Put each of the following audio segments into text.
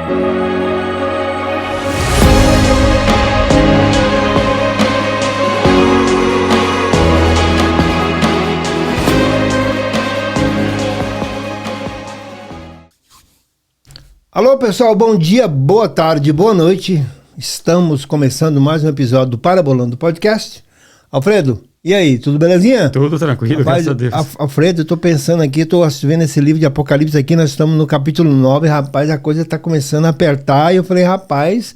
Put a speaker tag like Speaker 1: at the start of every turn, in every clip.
Speaker 1: Alô pessoal, bom dia, boa tarde, boa noite. Estamos começando mais um episódio do Parabolando Podcast. Alfredo, e aí, tudo belezinha?
Speaker 2: Tudo tranquilo,
Speaker 1: Rapaz,
Speaker 2: graças a Deus.
Speaker 1: Alfredo, eu tô pensando aqui, tô vendo esse livro de Apocalipse aqui, nós estamos no capítulo 9, rapaz, a coisa tá começando a apertar, e eu falei, rapaz,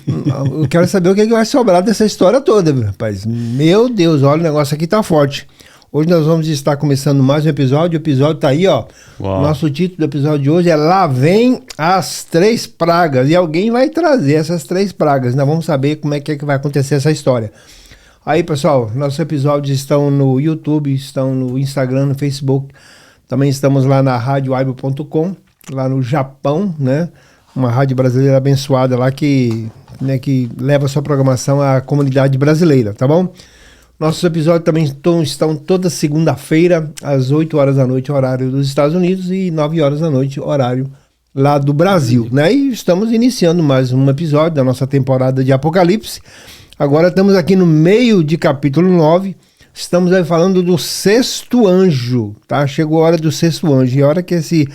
Speaker 1: eu quero saber o que vai sobrar dessa história toda, rapaz. Meu Deus, olha, o negócio aqui tá forte. Hoje nós vamos estar começando mais um episódio, o episódio tá aí, ó.
Speaker 2: Uau.
Speaker 1: Nosso título do episódio de hoje é Lá Vem as Três Pragas, e alguém vai trazer essas três pragas, nós vamos saber como é que vai acontecer essa história. Aí, pessoal, nossos episódios estão no YouTube, estão no Instagram, no Facebook. Também estamos lá na radioaibo.com, lá no Japão, né? Uma rádio brasileira abençoada lá que leva a sua programação à comunidade brasileira, tá bom? Nossos episódios também estão toda segunda-feira, às 8 horas da noite, horário dos Estados Unidos, e 9 horas da noite, horário lá do Brasil, né? E estamos iniciando mais um episódio da nossa temporada de Apocalipse. Agora estamos aqui no meio de capítulo 9, estamos aí falando do sexto anjo, tá? Chegou a hora do sexto anjo, e a hora que esse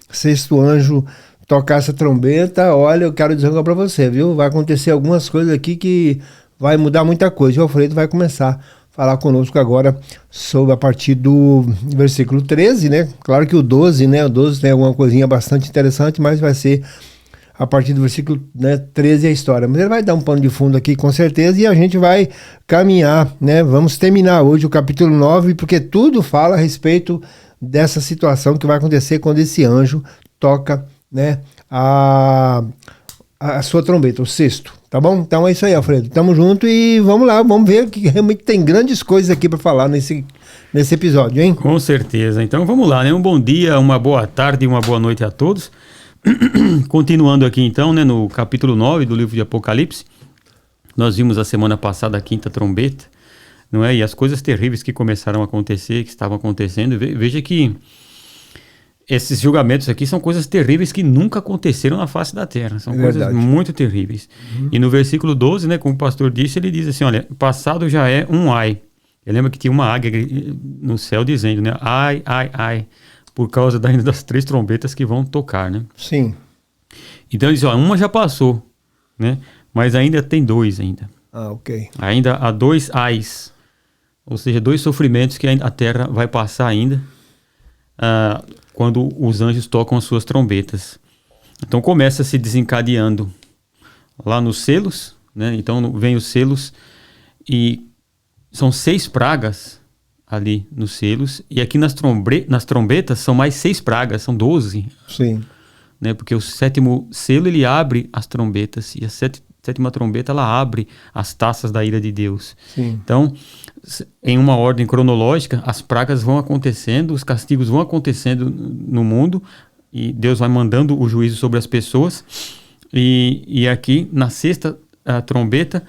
Speaker 1: sexto anjo tocar essa trombeta, olha, eu quero dizer uma pra você, viu? Vai acontecer algumas coisas aqui que vai mudar muita coisa, e o Alfredo vai começar a falar conosco agora sobre a partir do versículo 13, né? Claro que o 12, né? O 12 tem alguma coisinha bastante interessante, mas vai ser a partir do versículo 13 a história. Mas ele vai dar um pano de fundo aqui com certeza e a gente vai caminhar, né? Vamos terminar hoje o capítulo 9, porque tudo fala a respeito dessa situação que vai acontecer quando esse anjo toca, né, a sua trombeta, o sexto, tá bom? Então é isso aí, Alfredo. Tamo junto e vamos lá, vamos ver que realmente tem grandes coisas aqui para falar nesse episódio, hein?
Speaker 2: Com certeza. Então vamos lá, né? Um bom dia, uma boa tarde e uma boa noite a todos. Continuando aqui então, né, no capítulo 9 do livro de Apocalipse, nós vimos a semana passada a quinta trombeta, não é? E as coisas terríveis que começaram a acontecer, que estavam acontecendo. Veja que esses julgamentos aqui são coisas terríveis que nunca aconteceram na face da terra, são coisas muito terríveis. E no versículo 12, né, como o pastor disse, ele diz assim, olha, passado já é um ai. Eu lembro que tinha uma águia no céu dizendo, né, ai, ai, ai, por causa das três trombetas que vão tocar, né?
Speaker 1: Sim.
Speaker 2: Então ele diz, ó, uma já passou, né? Mas ainda tem dois ainda.
Speaker 1: Ah, ok.
Speaker 2: Ainda há dois ais, ou seja, dois sofrimentos que a terra vai passar ainda quando os anjos tocam as suas trombetas. Então começa se desencadeando lá nos selos, né? Então vem os selos e são 6 pragas ali nos selos, e aqui nas trombetas são mais 6 pragas, são 12.
Speaker 1: Sim.
Speaker 2: Né? Porque o sétimo selo ele abre as trombetas, e a sétima trombeta ela abre as taças da ira de Deus.
Speaker 1: Sim.
Speaker 2: Então, em uma ordem cronológica, as pragas vão acontecendo, os castigos vão acontecendo no mundo, e Deus vai mandando o juízo sobre as pessoas, e aqui na sexta trombeta,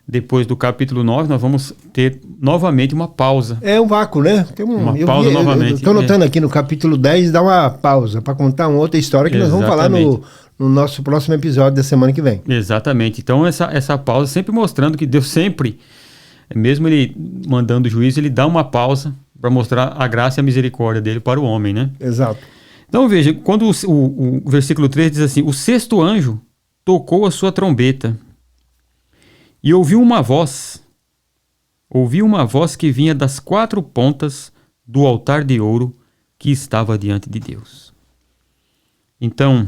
Speaker 2: depois do capítulo 9, nós vamos ter novamente uma pausa.
Speaker 1: É um vácuo, né?
Speaker 2: Uma pausa novamente.
Speaker 1: Estou notando aqui no capítulo 10, dá uma pausa para contar uma outra história que nós vamos falar no nosso próximo episódio da semana que vem.
Speaker 2: Exatamente. Então essa pausa sempre mostrando que Deus sempre, mesmo ele mandando o juízo, ele dá uma pausa para mostrar a graça e a misericórdia dele para o homem, né?
Speaker 1: Exato.
Speaker 2: Então veja, quando o versículo 3 diz assim, o sexto anjo tocou a sua trombeta, e ouviu uma voz que vinha das 4 pontas do altar de ouro que estava diante de Deus. Então,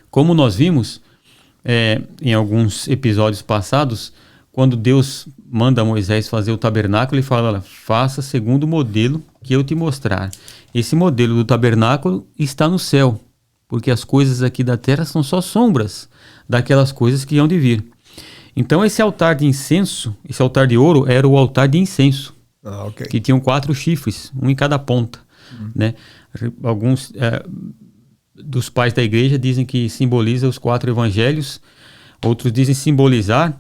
Speaker 2: como nós vimos em alguns episódios passados, quando Deus manda Moisés fazer o tabernáculo, ele fala, olha, faça segundo o modelo que eu te mostrar. Esse modelo do tabernáculo está no céu, porque as coisas aqui da terra são só sombras daquelas coisas que hão de vir. Então esse altar de incenso, esse altar de ouro, era o altar de incenso,
Speaker 1: okay.
Speaker 2: Que tinham 4 chifres, um em cada ponta. Né? Alguns dos pais da igreja dizem que simboliza os 4 evangelhos, outros dizem simbolizar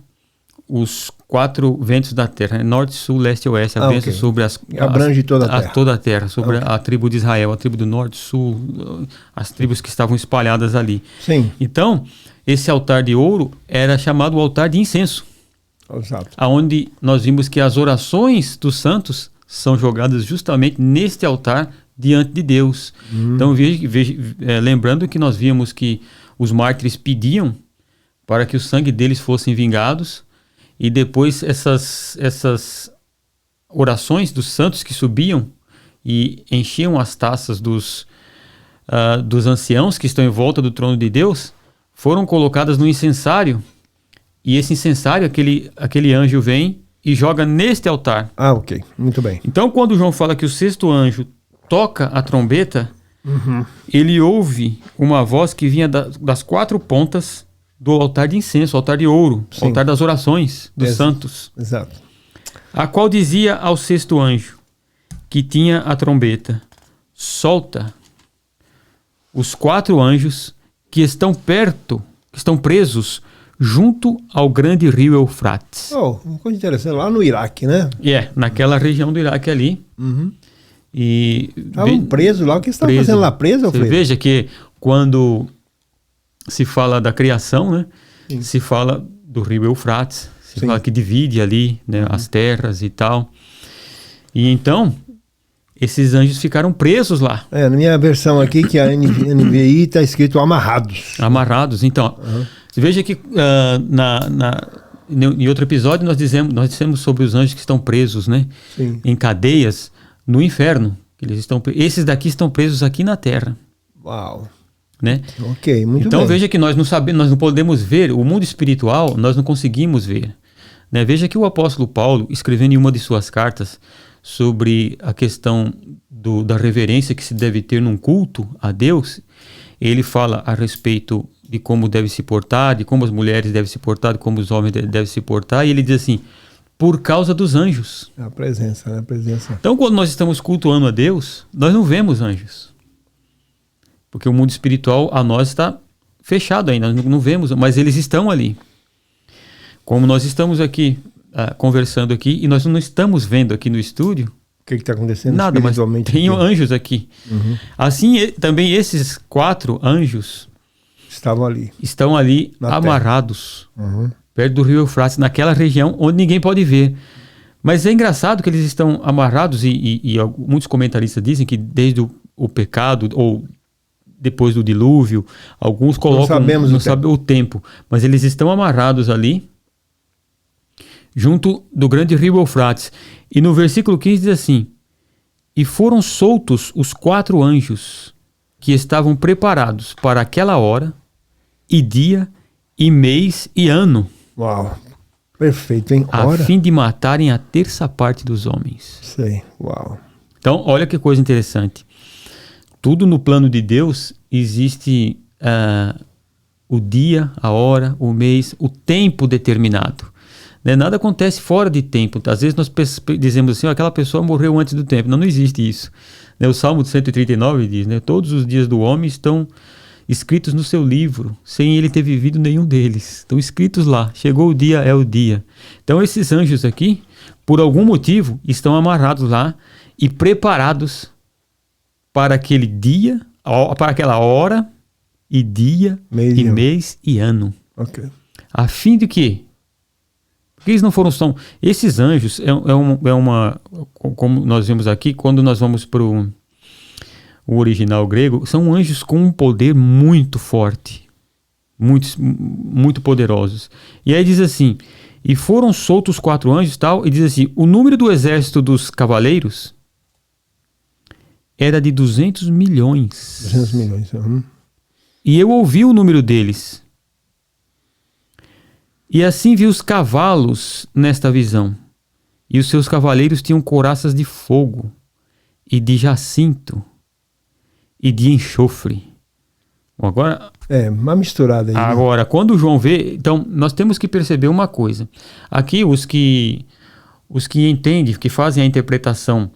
Speaker 2: os quatro ventos da terra, norte, sul, leste e oeste, a bênção sobre
Speaker 1: abrange toda a terra.
Speaker 2: Toda a terra, sobre a tribo de Israel, a tribo do norte, sul, as tribos que estavam espalhadas ali.
Speaker 1: Sim.
Speaker 2: Então, esse altar de ouro era chamado o altar de incenso.
Speaker 1: Exato.
Speaker 2: Onde nós vimos que as orações dos santos são jogadas justamente neste altar diante de Deus. Então, lembrando que nós víamos que os mártires pediam para que o sangue deles fossem vingados, e depois essas orações dos santos que subiam e enchiam as taças dos anciãos que estão em volta do trono de Deus, foram colocadas no incensário, e esse incensário, aquele anjo vem e joga neste altar.
Speaker 1: Ok, muito bem.
Speaker 2: Então, quando João fala que o sexto anjo toca a trombeta, ele ouve uma voz que vinha das quatro pontas do altar de incenso, altar de ouro, altar das orações dos santos.
Speaker 1: Exato.
Speaker 2: A qual dizia ao sexto anjo, que tinha a trombeta: solta os quatro anjos que estão presos junto ao grande rio Eufrates.
Speaker 1: Uma coisa interessante, lá no Iraque, né?
Speaker 2: Naquela região do Iraque ali. E
Speaker 1: estavam presos lá. O que estavam fazendo lá preso, Alfredo?
Speaker 2: Você veja que quando se fala da criação, né? Se fala do rio Eufrates, se fala que divide ali, né, as terras e tal. E então, esses anjos ficaram presos lá.
Speaker 1: Na minha versão aqui, que é a NVI, está escrito amarrados.
Speaker 2: Amarrados. Então, você veja que em outro episódio nós dissemos sobre os anjos que estão presos, né?
Speaker 1: Sim.
Speaker 2: Em cadeias no inferno. Esses daqui estão presos aqui na terra.
Speaker 1: Uau.
Speaker 2: Né?
Speaker 1: Ok, muito bem.
Speaker 2: Então veja que nós não podemos ver o mundo espiritual, nós não conseguimos ver. Né? Veja que o apóstolo Paulo, escrevendo em uma de suas cartas sobre a questão da reverência que se deve ter num culto a Deus, ele fala a respeito de como deve se portar, de como as mulheres devem se portar, de como os homens devem se portar, e ele diz assim: por causa dos anjos.
Speaker 1: A presença, né? A presença.
Speaker 2: Então, quando nós estamos cultuando a Deus, nós não vemos anjos. Porque o mundo espiritual a nós está fechado ainda, nós não vemos, mas eles estão ali. Como nós estamos aqui conversando aqui, e nós não estamos vendo aqui no estúdio.
Speaker 1: O que está acontecendo?
Speaker 2: Nada, mas tem anjos aqui. Assim, também esses quatro anjos estão ali amarrados, perto do rio Eufrates, naquela região onde ninguém pode ver. Mas é engraçado que eles estão amarrados, e muitos comentaristas dizem que desde o pecado, ou depois do dilúvio, alguns colocam, não sabem o tempo, mas eles estão amarrados ali, junto do grande rio Eufrates. E no versículo 15 diz assim: e foram soltos os quatro anjos que estavam preparados para aquela hora, e dia, e mês, e ano.
Speaker 1: Uau, perfeito, hein?
Speaker 2: A fim de matarem a terça parte dos homens.
Speaker 1: Sei, uau.
Speaker 2: Então, olha que coisa interessante. Tudo no plano de Deus existe o dia, a hora, o mês, o tempo determinado. Né? Nada acontece fora de tempo. Às vezes nós dizemos assim: aquela pessoa morreu antes do tempo. Não existe isso. Né? O Salmo 139 diz, né? Todos os dias do homem estão escritos no seu livro, sem ele ter vivido nenhum deles. Estão escritos lá. Chegou o dia, é o dia. Então esses anjos aqui, por algum motivo, estão amarrados lá e preparados para aquele dia, para aquela hora, e dia, mês e ano.
Speaker 1: Ok.
Speaker 2: A fim de quê? Porque eles não foram só... Esses anjos como nós vemos aqui, quando nós vamos para o original grego, são anjos com um poder muito forte, muito poderosos. E aí diz assim: e foram soltos os quatro anjos, tal, e diz assim: o número do exército dos cavaleiros era de 200 milhões.
Speaker 1: 200 milhões.
Speaker 2: E eu ouvi o número deles. E assim vi os cavalos nesta visão. E os seus cavaleiros tinham couraças de fogo, e de jacinto, e de enxofre. Agora,
Speaker 1: uma misturada aí.
Speaker 2: Agora, quando João vê... Então, nós temos que perceber uma coisa. Aqui, os que entendem, que fazem a interpretação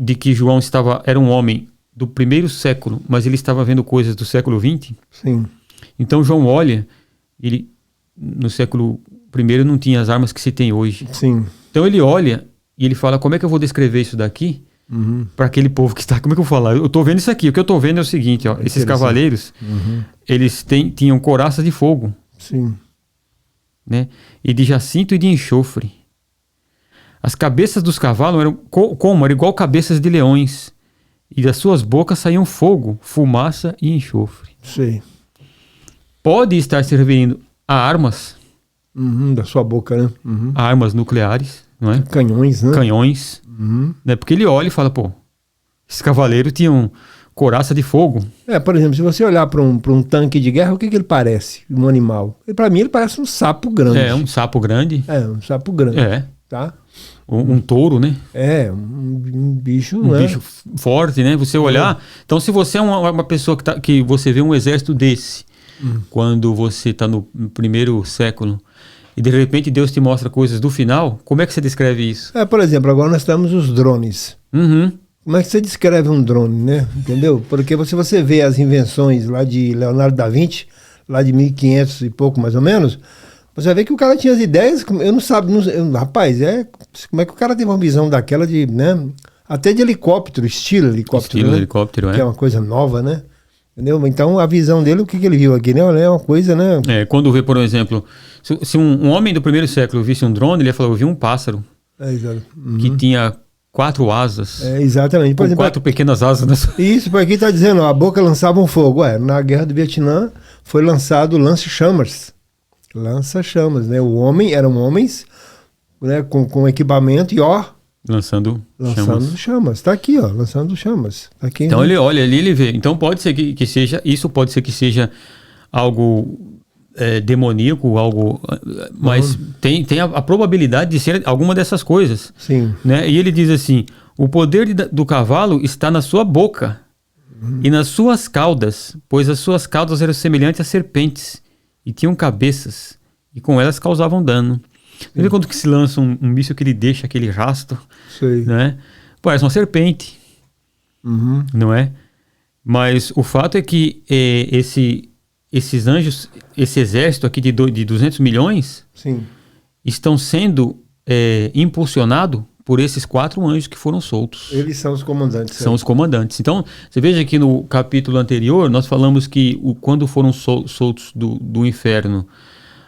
Speaker 2: de que João era um homem do primeiro século, mas ele estava vendo coisas do século XX.
Speaker 1: Sim.
Speaker 2: Então João olha, ele no século I não tinha as armas que se tem hoje.
Speaker 1: Sim.
Speaker 2: Então ele olha e ele fala, como é que eu vou descrever isso daqui para aquele povo que está... Como é que eu vou falar? Eu estou vendo isso aqui. O que eu estou vendo é o seguinte, ó, esses cavaleiros, eles tinham couraças de fogo.
Speaker 1: Sim.
Speaker 2: Né? E de jacinto e de enxofre. As cabeças dos cavalos eram eram igual cabeças de leões. E das suas bocas saíam fogo, fumaça e enxofre.
Speaker 1: Sim.
Speaker 2: Pode estar se referindo a armas.
Speaker 1: Da sua boca, né?
Speaker 2: A armas nucleares, não é?
Speaker 1: Canhões, né?
Speaker 2: Canhões. Né? Porque ele olha e fala, pô, esses cavaleiros tinham couraça de fogo.
Speaker 1: Por exemplo, se você olhar para um tanque de guerra, o que ele parece? Um animal. Para mim, ele parece um sapo grande.
Speaker 2: Um sapo grande.
Speaker 1: Um sapo grande. Tá?
Speaker 2: Um touro, né?
Speaker 1: Um bicho...
Speaker 2: Um bicho forte, né? Você olhar... Então, se você é uma pessoa que você vê um exército desse, quando você está no primeiro século, e de repente Deus te mostra coisas do final, como é que você descreve isso?
Speaker 1: Por exemplo, agora nós temos os drones. Como é que você descreve um drone, né? Entendeu? Porque se você vê as invenções lá de Leonardo da Vinci, lá de 1500 e pouco mais ou menos, você vai ver que o cara tinha as ideias, eu não sabe, rapaz, como é que o cara teve uma visão daquela de, né? Até de helicóptero, estilo helicóptero, né?
Speaker 2: Helicóptero,
Speaker 1: que é uma coisa nova, né? Entendeu? Então a visão dele, o que ele viu aqui, né? É uma coisa, né?
Speaker 2: Quando vê, por exemplo, se um homem do primeiro século visse um drone, ele ia falar, eu vi um pássaro que tinha 4 asas.
Speaker 1: Exatamente. Por exemplo,
Speaker 2: 4 pequenas asas.
Speaker 1: Isso, por aqui está dizendo, a boca lançava um fogo. Na Guerra do Vietnã foi lançado lança-chamas. Lança-chamas, né? Eram homens, né, com equipamento e
Speaker 2: lançando
Speaker 1: chamas. Tá aqui, lançando chamas. Tá aqui,
Speaker 2: então
Speaker 1: né?
Speaker 2: ele olha ali, ele vê. Então pode ser que seja, isso pode ser que seja algo demoníaco, algo, mas tem a probabilidade de ser alguma dessas coisas.
Speaker 1: Sim.
Speaker 2: Né? E ele diz assim, o poder do cavalo está na sua boca e nas suas caudas, pois as suas caudas eram semelhantes a serpentes e tinham cabeças e com elas causavam dano. Você vê quando que se lança um míssil que ele deixa aquele rastro, né? Parece uma serpente, não é? Mas o fato é que esses anjos, esse exército aqui de 200 milhões, estão sendo impulsionado por esses 4 anjos que foram soltos.
Speaker 1: Eles são os comandantes.
Speaker 2: São os comandantes. Então, você veja que no capítulo anterior, nós falamos que quando foram soltos do inferno,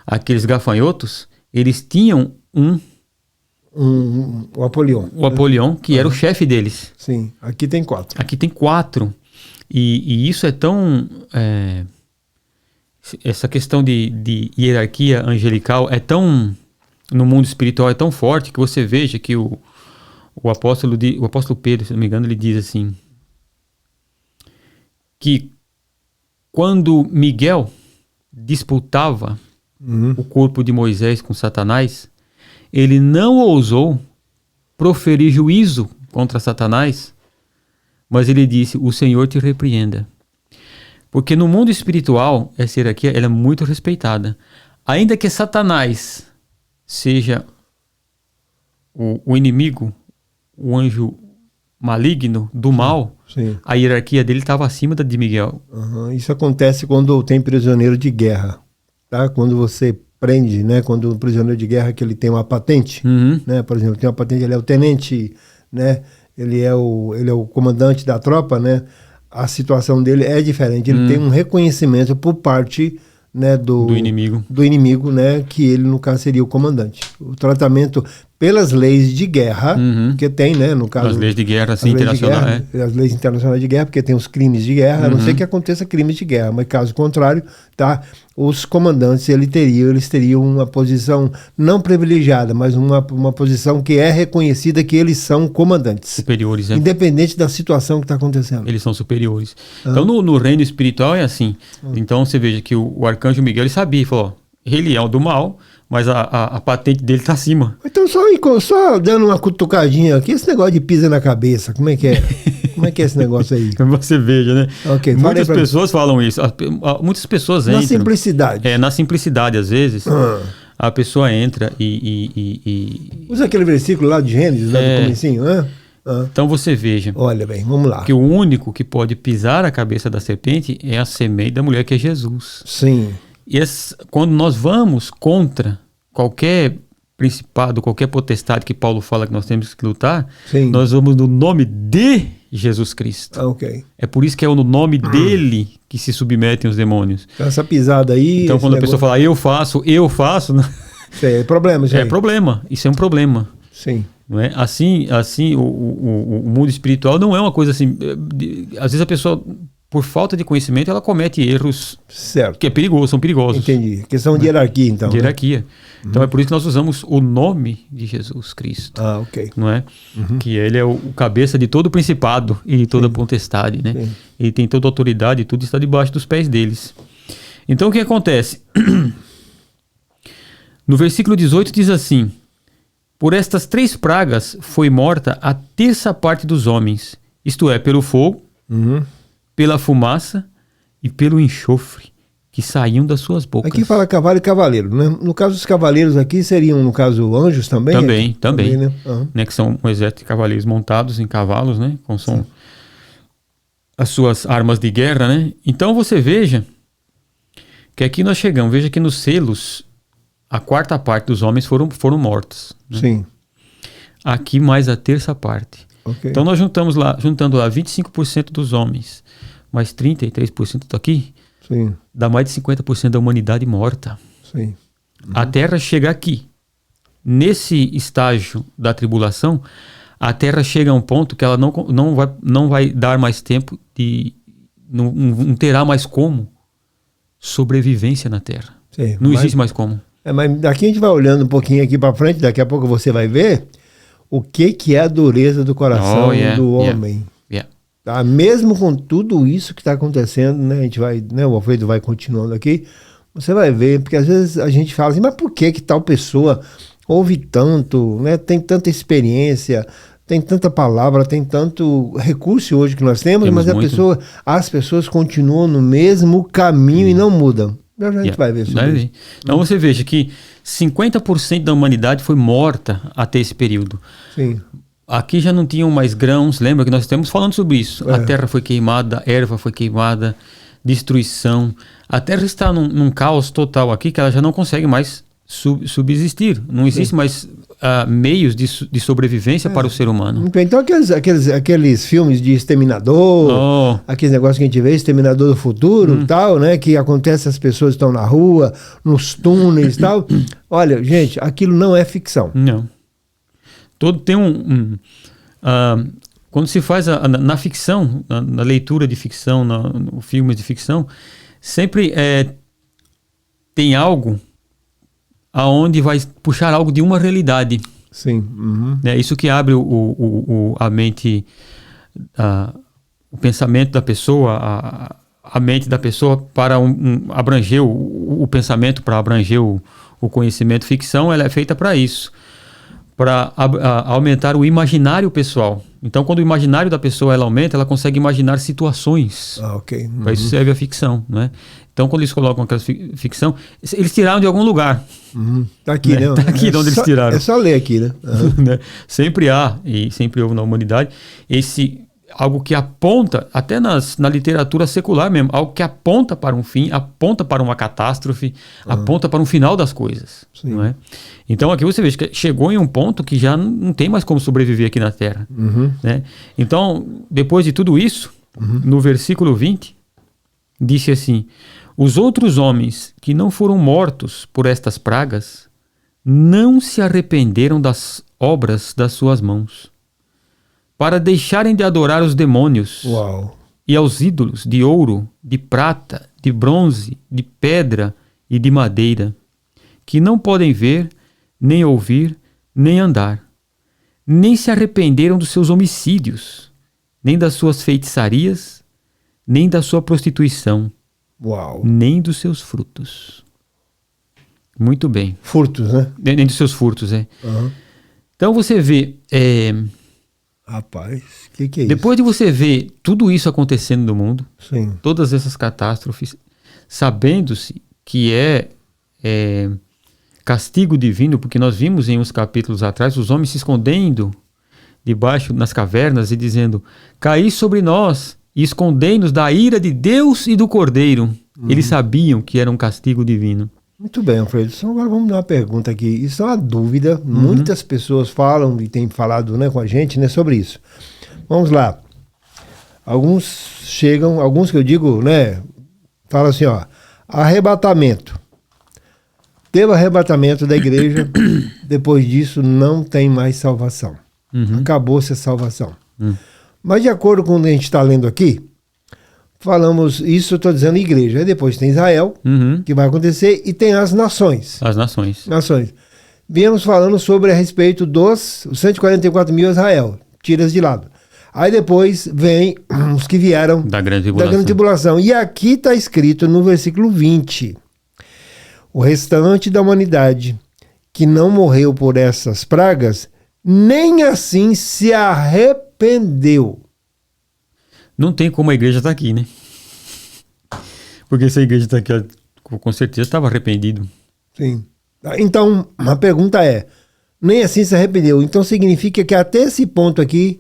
Speaker 2: aqueles gafanhotos, eles tinham
Speaker 1: o Apolion.
Speaker 2: O Apolion, que era o chefe deles.
Speaker 1: Sim, aqui tem 4.
Speaker 2: Aqui tem 4. E isso é tão... essa questão de hierarquia angelical é tão... No mundo espiritual é tão forte que você veja que o apóstolo Pedro, se não me engano, ele diz assim, que quando Miguel disputava o corpo de Moisés com Satanás, ele não ousou proferir juízo contra Satanás, mas ele disse, o Senhor te repreenda. Porque no mundo espiritual, essa hierarquia ela é muito respeitada. Ainda que Satanás seja o inimigo, o anjo maligno do mal, a hierarquia dele estava acima da de Miguel.
Speaker 1: Isso acontece quando tem prisioneiro de guerra. Tá? Quando você prende, né? Quando o prisioneiro de guerra que ele tem uma patente, né? Por exemplo, tem uma patente, ele é o tenente, né? Ele é o comandante da tropa, né? A situação dele é diferente. Ele tem um reconhecimento por parte, né, do inimigo, né? Que ele, no caso, seria o comandante. O tratamento pelas leis de guerra, que tem, né? No caso,
Speaker 2: as leis de guerra, assim, internacionais.
Speaker 1: As leis internacionais de guerra, porque tem os crimes de guerra, a não ser que aconteça crimes de guerra, mas caso contrário, tá? Os comandantes, eles teriam uma posição não privilegiada, mas uma posição que é reconhecida que eles são comandantes.
Speaker 2: Superiores, né?
Speaker 1: Independente da situação que está acontecendo.
Speaker 2: Eles são superiores. Então, no reino espiritual é assim. Então, você veja que o arcanjo Miguel, ele sabia, falou, ele é o do mal, mas a patente dele está acima.
Speaker 1: Então, só dando uma cutucadinha aqui, esse negócio de pisa na cabeça, como é que é? Como é que é esse negócio aí?
Speaker 2: Como você veja, né?
Speaker 1: Okay,
Speaker 2: muitas pessoas falam isso. Muitas pessoas entram...
Speaker 1: Na simplicidade.
Speaker 2: Na simplicidade, às vezes, a pessoa entra e...
Speaker 1: Usa aquele versículo lá de Gênesis, lá do comecinho, né?
Speaker 2: Então você veja...
Speaker 1: Olha bem, vamos lá.
Speaker 2: Que o único que pode pisar a cabeça da serpente é a semente da mulher, que é Jesus.
Speaker 1: Sim.
Speaker 2: quando nós vamos contra qualquer principado, qualquer potestade que Paulo fala que nós temos que lutar,
Speaker 1: Sim.
Speaker 2: nós vamos no nome de Jesus Cristo.
Speaker 1: Ok.
Speaker 2: É por isso que é no nome dele que se submetem os demônios.
Speaker 1: Então, essa pisada aí...
Speaker 2: Então, quando a pessoa fala, eu faço,
Speaker 1: É problema, gente.
Speaker 2: é problema. Isso é um problema.
Speaker 1: Sim.
Speaker 2: Não é? Assim o mundo espiritual não é uma coisa assim... Às vezes a pessoa, por falta de conhecimento, ela comete erros
Speaker 1: Certo.
Speaker 2: que são perigosos.
Speaker 1: Entendi. Questão de hierarquia, então.
Speaker 2: De hierarquia. Então é por isso que nós usamos o nome de Jesus Cristo.
Speaker 1: Ah, ok.
Speaker 2: Não é? Que ele é o cabeça de todo o principado e de toda a potestade, né?
Speaker 1: Sim.
Speaker 2: Ele tem toda a autoridade e tudo está debaixo dos pés deles. Então o que acontece? No versículo 18 diz assim: por estas 3 pragas foi morta a terça parte dos homens, isto é, pelo fogo, pela fumaça e pelo enxofre que saíam das suas bocas.
Speaker 1: Aqui fala cavalo e cavaleiro, né? No caso, os cavaleiros aqui seriam, no caso, anjos também?
Speaker 2: Também.
Speaker 1: Né?
Speaker 2: Né, que são um exército de cavaleiros montados em cavalos, né? São as suas armas de guerra, né? Então você veja que aqui nós chegamos, veja que nos selos a 4ª parte dos homens foram mortos. Né?
Speaker 1: Sim.
Speaker 2: Aqui mais a terça parte.
Speaker 1: Okay.
Speaker 2: Então nós juntando lá 25% dos homens, mais 33% daqui,
Speaker 1: Sim.
Speaker 2: dá mais de 50% da humanidade morta.
Speaker 1: Sim.
Speaker 2: A Terra chega aqui. Nesse estágio da tribulação, a Terra chega a um ponto que ela não vai dar mais tempo de... Não terá mais como sobrevivência na Terra.
Speaker 1: Sim.
Speaker 2: Não existe mais como.
Speaker 1: Mas daqui a gente vai olhando um pouquinho aqui para frente, daqui a pouco você vai ver o que é a dureza do coração do homem. Tá? Mesmo com tudo isso que está acontecendo, né? A gente vai, né? O Alfredo vai continuando aqui. Você vai ver, porque às vezes a gente fala assim, mas por que tal pessoa ouve tanto, né? Tem tanta experiência, tem tanta palavra, tem tanto recurso hoje que nós temos mas as pessoas continuam no mesmo caminho e não mudam. A gente vai ver sobre isso.
Speaker 2: Então você veja que 50% da humanidade foi morta até esse período.
Speaker 1: Sim.
Speaker 2: Aqui já não tinham mais grãos, lembra que nós estamos falando sobre isso. A terra foi queimada, a erva foi queimada, destruição. A terra está num caos total aqui que ela já não consegue mais subsistir. Não existe mais meios de sobrevivência para o ser humano.
Speaker 1: Então aqueles filmes de Exterminador, aqueles negócios que a gente vê, Exterminador do Futuro, tal, né? Que acontece, as pessoas estão na rua, nos túneis e tal. Olha, gente, aquilo não é ficção.
Speaker 2: Não. Todo tem quando se faz na ficção, na leitura de ficção, no filmes de ficção, sempre tem algo aonde vai puxar algo de uma realidade.
Speaker 1: Sim.
Speaker 2: É isso que abre a mente, o pensamento da pessoa, a mente da pessoa para abranger o pensamento, para abranger o conhecimento. Ficção, ela é feita para isso, para aumentar o imaginário pessoal. Então, quando o imaginário da pessoa ela aumenta, ela consegue imaginar situações.
Speaker 1: Ok.
Speaker 2: Para isso serve a ficção, né? Então, quando eles colocam aquela ficção, eles tiraram de algum lugar.
Speaker 1: Tá aqui, né?
Speaker 2: Tá aqui de onde eles tiraram.
Speaker 1: É só ler aqui, né?
Speaker 2: Né? Sempre há, e sempre houve na humanidade, algo que aponta, até na literatura secular mesmo, algo que aponta para um fim, aponta para uma catástrofe, aponta para um final das coisas. Não é? Então aqui você vê que chegou em um ponto que já não tem mais como sobreviver aqui na Terra. Né? Então, depois de tudo isso, no versículo 20, disse assim: os outros homens que não foram mortos por estas pragas não se arrependeram das obras das suas mãos, para deixarem de adorar os demônios e aos ídolos de ouro, de prata, de bronze, de pedra e de madeira, que não podem ver, nem ouvir, nem andar. Nem se arrependeram dos seus homicídios, nem das suas feitiçarias, nem da sua prostituição, nem dos seus frutos. Muito bem.
Speaker 1: Furtos, né?
Speaker 2: Nem dos seus furtos, Então você vê...
Speaker 1: Rapaz, que é isso?
Speaker 2: Depois de você ver tudo isso acontecendo no mundo,
Speaker 1: sim,
Speaker 2: todas essas catástrofes, sabendo-se que é castigo divino, porque nós vimos em uns capítulos atrás os homens se escondendo debaixo nas cavernas e dizendo: caí sobre nós e escondei-nos da ira de Deus e do Cordeiro. Eles sabiam que era um castigo divino.
Speaker 1: Muito bem, Alfredo. Então, agora vamos dar uma pergunta aqui. Isso é uma dúvida. Muitas pessoas falam e têm falado, né, com a gente, né, sobre isso. Vamos lá. Alguns chegam, alguns que eu digo, né, falam assim, ó, arrebatamento. Teve arrebatamento da igreja, depois disso não tem mais salvação. Acabou-se a salvação. Mas de acordo com o que a gente está lendo aqui, falamos, isso eu estou dizendo igreja. Aí depois tem Israel, que vai acontecer, e tem as nações.
Speaker 2: As nações.
Speaker 1: Nações. Viemos falando sobre a respeito dos 144 mil Israel. Tira-se de lado. Aí depois vem os que vieram
Speaker 2: Da grande
Speaker 1: tribulação. E aqui está escrito no versículo 20. O restante da humanidade que não morreu por essas pragas, nem assim se arrependeu.
Speaker 2: Não tem como a igreja estar aqui, né? Porque se a igreja está aqui, ela, com certeza estava arrependido.
Speaker 1: Sim. Então, a pergunta é, nem assim se arrependeu. Então significa que até esse ponto aqui,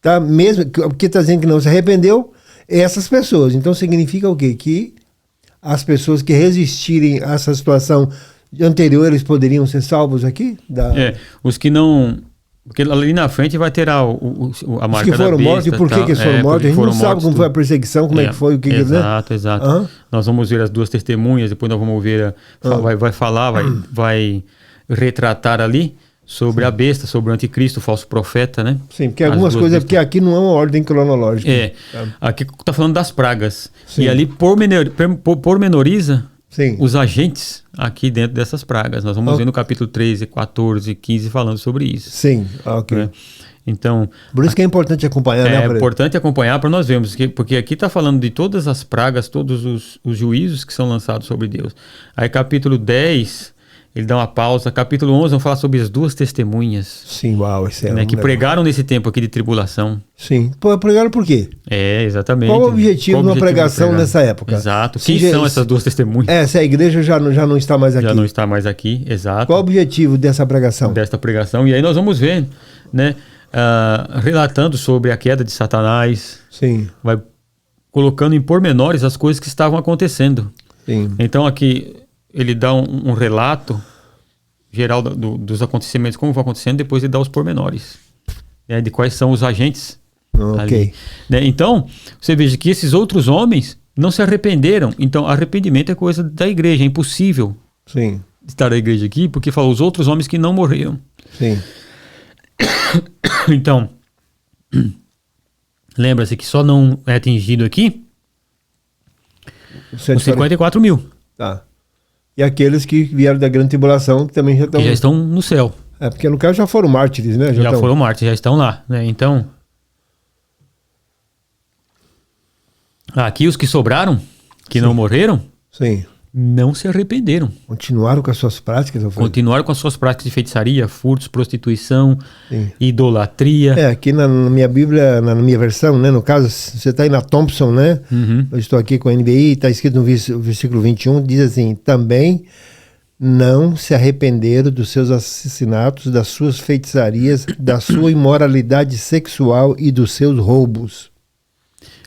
Speaker 1: tá, mesmo que está dizendo que não se arrependeu, essas pessoas. Então significa o quê? Que as pessoas que resistirem a essa situação anterior, eles poderiam ser salvos aqui?
Speaker 2: Os que não... Porque ali na frente vai ter a marca
Speaker 1: que foram
Speaker 2: da besta,
Speaker 1: mortos, e por que eles foram mortos? A gente não sabe como foi a perseguição, como é que foi, o que
Speaker 2: exato, exato.
Speaker 1: Uhum.
Speaker 2: Nós vamos ver as duas testemunhas, depois nós vamos ver, vai falar, vai retratar ali sobre a besta, sobre o anticristo, o falso profeta, né?
Speaker 1: Sim, porque algumas coisas, porque aqui não é uma ordem cronológica.
Speaker 2: Aqui está falando das pragas.
Speaker 1: Sim.
Speaker 2: E ali pormenoriza
Speaker 1: Sim.
Speaker 2: os agentes aqui dentro dessas pragas. Nós vamos ver no capítulo 13, 14, 15 falando sobre isso.
Speaker 1: Sim, ok.
Speaker 2: Né? Então,
Speaker 1: por isso que é importante acompanhar, né?
Speaker 2: É importante acompanhar para nós vermos, porque aqui está falando de todas as pragas, todos os juízos que são lançados sobre Deus. Aí capítulo 10, ele dá uma pausa. Capítulo 11, vamos falar sobre as duas testemunhas.
Speaker 1: Sim, uau, isso é
Speaker 2: que pregaram nesse tempo aqui de tribulação.
Speaker 1: Sim. Pregaram por quê?
Speaker 2: Exatamente.
Speaker 1: Qual o objetivo de uma pregação nessa época?
Speaker 2: Exato. Quem são essas duas testemunhas?
Speaker 1: Se a igreja já não está mais aqui.
Speaker 2: Já não está mais aqui, exato.
Speaker 1: Qual o objetivo dessa pregação?
Speaker 2: Desta pregação. E aí nós vamos ver, né? Relatando sobre a queda de Satanás.
Speaker 1: Sim.
Speaker 2: Vai colocando em pormenores as coisas que estavam acontecendo.
Speaker 1: Sim.
Speaker 2: Então aqui ele dá um relato geral dos acontecimentos, como vão acontecendo, depois ele dá os pormenores, né, de quais são os agentes. Ali, né? Então, você veja que esses outros homens não se arrependeram. Então, arrependimento é coisa da igreja, é impossível.
Speaker 1: Sim.
Speaker 2: Estar na igreja aqui, porque falou os outros homens que não morreram.
Speaker 1: Sim.
Speaker 2: Então, lembra-se que só não é atingido aqui os 54 mil.
Speaker 1: Tá. E aqueles que vieram da grande tribulação que também já estão...
Speaker 2: Que já estão no céu.
Speaker 1: Porque no caso já foram mártires, né?
Speaker 2: Já foram mártires, já estão lá, né? Então, aqui os que sobraram, que não morreram,
Speaker 1: sim,
Speaker 2: não se arrependeram.
Speaker 1: Continuaram com as suas práticas?
Speaker 2: Continuaram com as suas práticas de feitiçaria, furtos, prostituição, idolatria.
Speaker 1: Aqui na minha Bíblia, na minha versão, né? No caso, você está aí na Thompson, né? Eu estou aqui com a NBI, está escrito no versículo 21, diz assim, também não se arrependeram dos seus assassinatos, das suas feitiçarias, da sua imoralidade sexual e dos seus roubos.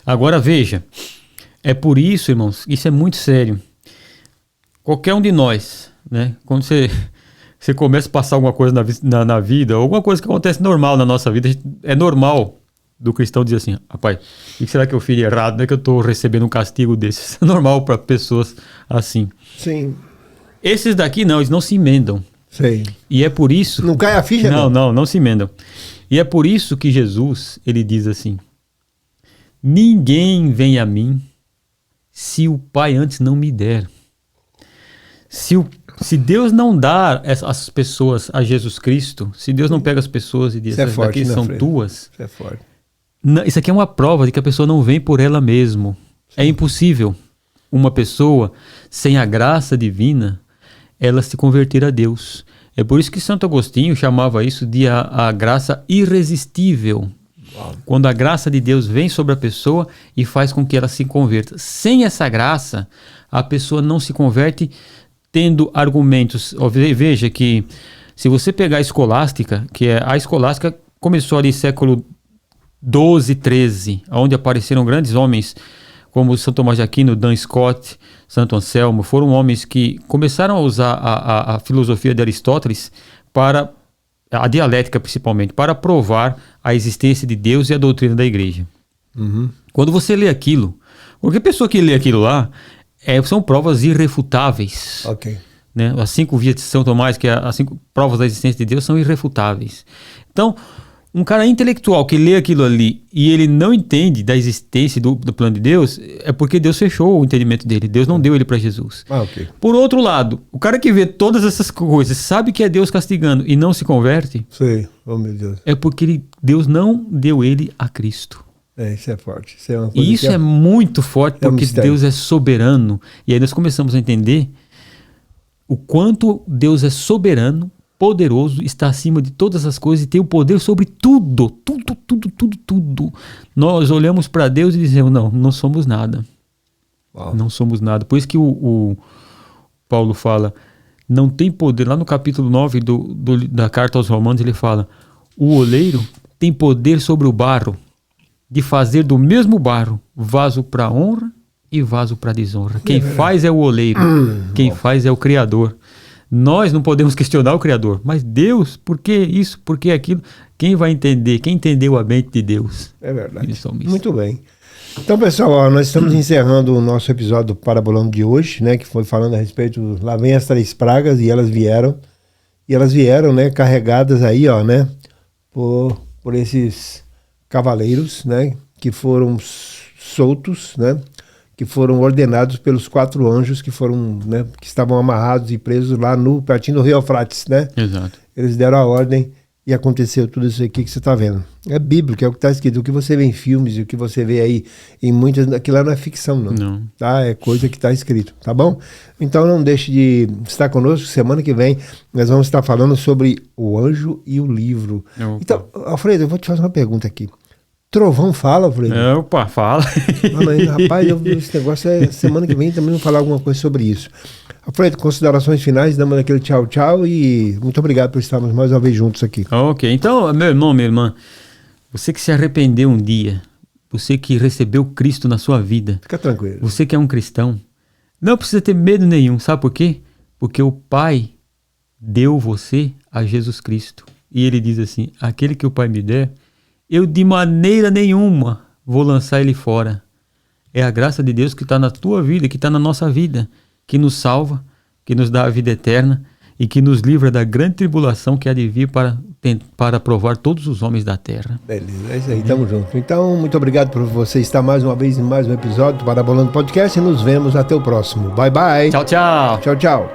Speaker 2: Agora veja, é por isso, irmãos, isso é muito sério. Qualquer um de nós, né? Quando você começa a passar alguma coisa na vida, alguma coisa que acontece normal na nossa vida, é normal do cristão dizer assim, rapaz, o que será que eu fiz errado? Não é que eu estou recebendo um castigo desse? Isso é normal para pessoas assim.
Speaker 1: Sim.
Speaker 2: Esses daqui não, eles não se emendam.
Speaker 1: Sim.
Speaker 2: E é por isso...
Speaker 1: Não cai a ficha?
Speaker 2: Não se emendam. E é por isso que Jesus, ele diz assim, ninguém vem a mim se o Pai antes não me der. Se Deus não dá essas pessoas a Jesus Cristo, se Deus não pega as pessoas e diz, essas daqui são tuas,
Speaker 1: isso é forte.
Speaker 2: Isso aqui é uma prova de que a pessoa não vem por ela mesma. É impossível uma pessoa sem a graça divina, ela se converter a Deus. É por isso que Santo Agostinho chamava isso de a graça irresistível. Uau. Quando a graça de Deus vem sobre a pessoa e faz com que ela se converta. Sem essa graça, a pessoa não se converte tendo argumentos. Veja que se você pegar a escolástica, a escolástica começou ali século 12, 13, onde apareceram grandes homens como São Tomás de Aquino, Dan Scott, Santo Anselmo, foram homens que começaram a usar a filosofia de Aristóteles para, a dialética principalmente, para provar a existência de Deus e a doutrina da igreja. Quando você lê aquilo, qualquer pessoa que lê aquilo lá, são provas irrefutáveis.
Speaker 1: Ok.
Speaker 2: Né? As 5 vias de São Tomás, que as 5 provas da existência de Deus, são irrefutáveis. Então, um cara intelectual que lê aquilo ali e ele não entende da existência do plano de Deus, é porque Deus fechou o entendimento dele. Deus não deu ele para Jesus.
Speaker 1: Ok.
Speaker 2: Por outro lado, o cara que vê todas essas coisas, sabe que é Deus castigando e não se converte,
Speaker 1: Sei. Oh, meu Deus.
Speaker 2: é porque Deus não deu ele a Cristo.
Speaker 1: Isso é forte. Isso é uma coisa
Speaker 2: E isso é muito forte porque
Speaker 1: mistério.
Speaker 2: Deus é soberano. E aí nós começamos a entender o quanto Deus é soberano, poderoso, está acima de todas as coisas e tem o poder sobre tudo. Tudo. Nós olhamos para Deus e dizemos, não somos nada.
Speaker 1: Uau.
Speaker 2: Não somos nada. Por isso que o Paulo fala, não tem poder. Lá no capítulo 9 da carta aos Romanos ele fala, o oleiro tem poder sobre o barro, de fazer do mesmo barro vaso para honra e vaso para desonra. Quem faz é o oleiro, quem faz é o Criador. Nós não podemos questionar o Criador, mas Deus, por que isso, por que aquilo? Quem vai entender? Quem entendeu a mente de Deus?
Speaker 1: É verdade.
Speaker 2: Eles são mistos.
Speaker 1: Muito bem. Então, pessoal, ó, nós estamos encerrando o nosso episódio do Parabolando de hoje, né? Que foi falando a respeito, lá vem as 3 pragas e elas vieram. E elas vieram, né? Carregadas aí, ó, né? Por esses cavaleiros, né? Que foram soltos, né? Que foram ordenados pelos 4 anjos que foram, né? Que estavam amarrados e presos lá pertinho do Rio Eufrates, né?
Speaker 2: Exato.
Speaker 1: Eles deram a ordem e aconteceu tudo isso aqui que você está vendo. É bíblico, é o que está escrito. O que você vê em filmes e o que você vê aí em muitas... Aquilo lá não é ficção, não.
Speaker 2: Não.
Speaker 1: Tá? É coisa que está escrito, tá bom? Então não deixe de estar conosco. Semana que vem nós vamos estar falando sobre o anjo e o livro.
Speaker 2: Opa.
Speaker 1: Então, Alfredo, eu vou te fazer uma pergunta aqui. Trovão fala, Alfredo?
Speaker 2: Opa, fala.
Speaker 1: Mas, rapaz, esse negócio semana que vem também vamos falar alguma coisa sobre isso. Alfredo, considerações finais, damos aquele tchau, tchau e muito obrigado por estarmos mais uma vez juntos aqui.
Speaker 2: Ok, então, meu irmão, minha irmã, você que se arrependeu um dia, você que recebeu Cristo na sua vida,
Speaker 1: Fica tranquilo.
Speaker 2: você que é um cristão, não precisa ter medo nenhum, sabe por quê? Porque o Pai deu você a Jesus Cristo. E ele diz assim, aquele que o Pai me der, eu de maneira nenhuma vou lançar ele fora. É a graça de Deus que está na tua vida, que está na nossa vida, que nos salva, que nos dá a vida eterna e que nos livra da grande tribulação que há de vir para provar todos os homens da terra.
Speaker 1: Beleza, é isso aí, tamo junto. Então, muito obrigado por você estar mais uma vez em mais um episódio do Parabolando Podcast e nos vemos até o próximo. Bye, bye.
Speaker 2: Tchau, tchau.
Speaker 1: Tchau, tchau.